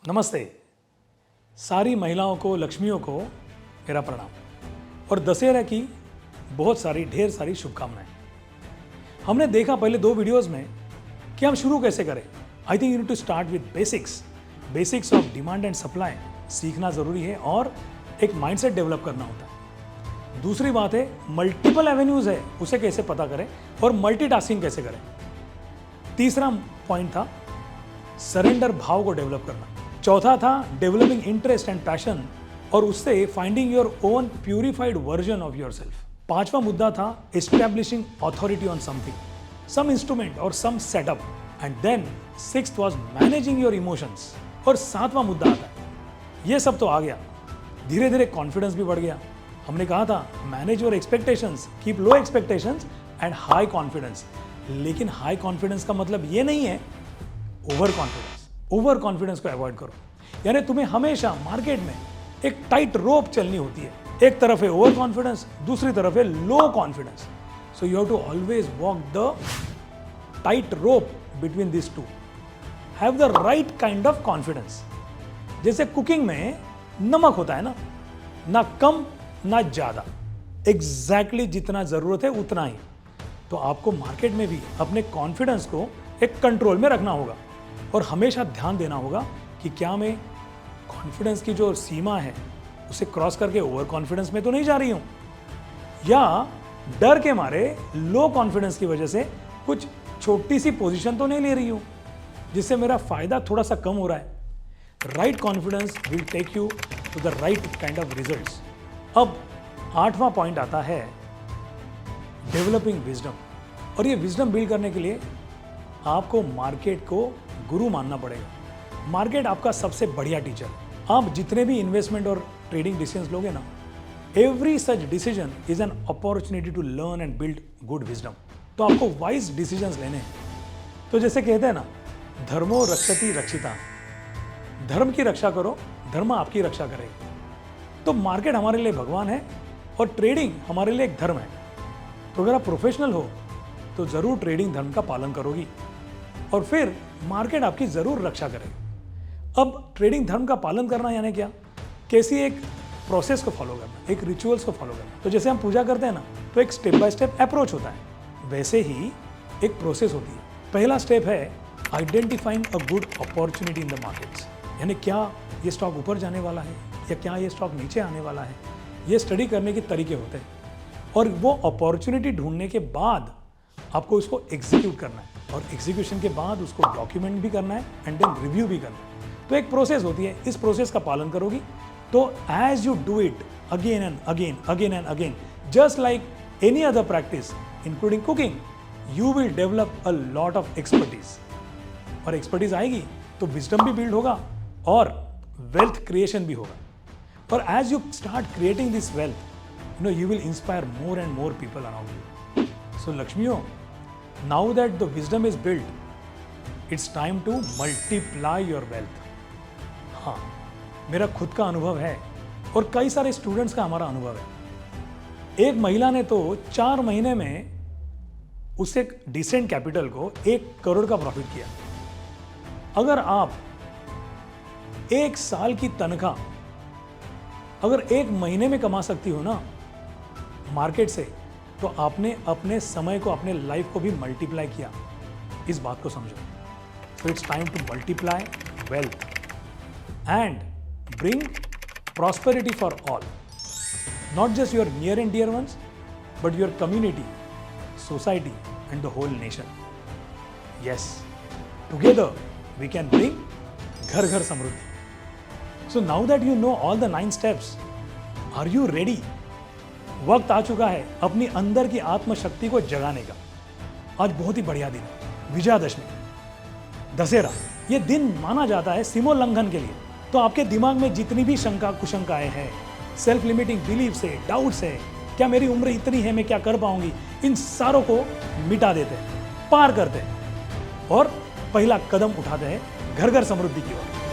नमस्ते। सारी महिलाओं को, लक्ष्मियों को मेरा प्रणाम और दशहरा की ढेर सारी शुभकामनाएं। हमने देखा पहले 2 वीडियोस में कि हम शुरू कैसे करें। I think you need to start with basics of demand and supply सीखना जरूरी है और एक माइंडसेट डेवलप करना होता है। दूसरी बात है मल्टीपल एवेन्यूज है, उसे कैसे पता करें और मल्टीटास्किंग कैसे करें। तीसरा पॉइंट था सरेंडर भाव को डेवलप करना। चौथा था डेवलपिंग इंटरेस्ट एंड पैशन और उससे finding your own purified version of yourself. पांचवा मुद्दा था establishing authority on something, some instrument और some setup. And then sixth was managing your emotions. और सातवां मुद्दा आता है, ये सब तो आ गया, धीरे धीरे कॉन्फिडेंस भी बढ़ गया। हमने कहा था manage your expectations, keep low expectations and high confidence. लेकिन हाई कॉन्फिडेंस का मतलब ये नहीं है ओवर कॉन्फिडेंस को अवॉइड करो। यानी तुम्हें हमेशा मार्केट में एक टाइट रोप चलनी होती है। एक तरफ है ओवर कॉन्फिडेंस, दूसरी तरफ है low confidence. So you have to always walk the tight rope between this two. Have the right kind of confidence. जैसे कुकिंग में नमक होता है ना कम ना ज्यादा, एग्जैक्टली जितना जरूरत है उतना ही। तो आपको मार्केट में भी अपने कॉन्फिडेंस को एक कंट्रोल में रखना होगा और हमेशा ध्यान देना होगा कि क्या मैं कॉन्फिडेंस की जो सीमा है उसे क्रॉस करके ओवर कॉन्फिडेंस में तो नहीं जा रही हूं, या डर के मारे लो कॉन्फिडेंस की वजह से कुछ छोटी सी पोजीशन तो नहीं ले रही हूं जिससे मेरा फायदा थोड़ा सा कम हो रहा है। Right confidence will take you to the right kind of results. अब 8वां पॉइंट आता है डेवलपिंग विजडम। और ये विजडम बिल्ड करने के लिए आपको मार्केट को गुरु मानना पड़ेगा। मार्केट आपका सबसे बढ़िया टीचर। आप जितने भी इन्वेस्टमेंट और ट्रेडिंग डिसीजंस लोगे ना, every such decision is an opportunity to learn and build good wisdom. तो आपको वाइज डिसीजंस लेने हैं। तो जैसे कहते हैं ना, धर्मो रक्षति रक्षिता, धर्म की रक्षा करो, धर्म आपकी रक्षा करेगा। तो मार्केट हमारे लिए भगवान है और ट्रेडिंग हमारे लिए एक धर्म है। तो अगर आप प्रोफेशनल हो तो जरूर ट्रेडिंग धर्म का पालन करोगी और फिर मार्केट आपकी जरूर रक्षा करेगी। अब ट्रेडिंग धर्म का पालन करना यानी क्या? कैसी एक प्रोसेस को फॉलो करना, एक रिचुअल्स को फॉलो करना। तो जैसे हम पूजा करते हैं ना, तो एक स्टेप बाय स्टेप अप्रोच होता है, वैसे ही एक प्रोसेस होती है। पहला स्टेप है identifying a good opportunity in the markets. यानी क्या ये स्टॉक ऊपर जाने वाला है या क्या ये स्टॉक नीचे आने वाला है, ये स्टडी करने के तरीके होते हैं। और वो अपॉर्चुनिटी ढूंढने के बाद आपको उसको एग्जीक्यूट करना है और एग्जीक्यूशन के बाद उसको डॉक्यूमेंट भी करना है एंड देन रिव्यू भी करना है। तो एक प्रोसेस होती है, इस प्रोसेस का पालन करोगी तो as you do it again and again just like any other practice including cooking, you will develop a lot of expertise. और एक्सपर्टीज आएगी तो विजडम भी बिल्ड होगा और वेल्थ क्रिएशन भी होगा। और as you start creating this wealth, you will inspire more and more people around you. So Lakshmiyo, now that the wisdom is built, it's time to multiply your wealth. हाँ, मेरा खुद का अनुभव है और कई सारे स्टूडेंट्स का हमारा अनुभव है। एक महिला ने तो 4 महीने में उस एक डिसेंट कैपिटल को 1 करोड़ का प्रॉफिट किया। अगर आप 1 साल की तनख्वाह अगर 1 महीने में कमा सकती हो ना मार्केट से, तो आपने अपने समय को, अपने लाइफ को भी मल्टीप्लाई किया। इस बात को समझो। So it's time to multiply wealth and bring prosperity for all, not just your near and dear ones but your community, society and the whole nation. Yes, together we can bring घर घर समृद्धि। So now that you know all the 9 steps, are you ready? वक्त आ चुका है अपनी अंदर की आत्मशक्ति को जगाने का। आज बहुत ही बढ़िया दिन है, विजयादशमी, दशहरा। यह दिन माना जाता है सीमोल्लंघन के लिए। तो आपके दिमाग में जितनी भी शंका कुशंकाएं हैं, सेल्फ लिमिटिंग बिलीफ है, डाउट्स है, क्या मेरी उम्र इतनी है, मैं क्या कर पाऊंगी, इन सारों को मिटा देते हैं, पार करते हैं और पहला कदम उठाते हैं घर घर समृद्धि की ओर।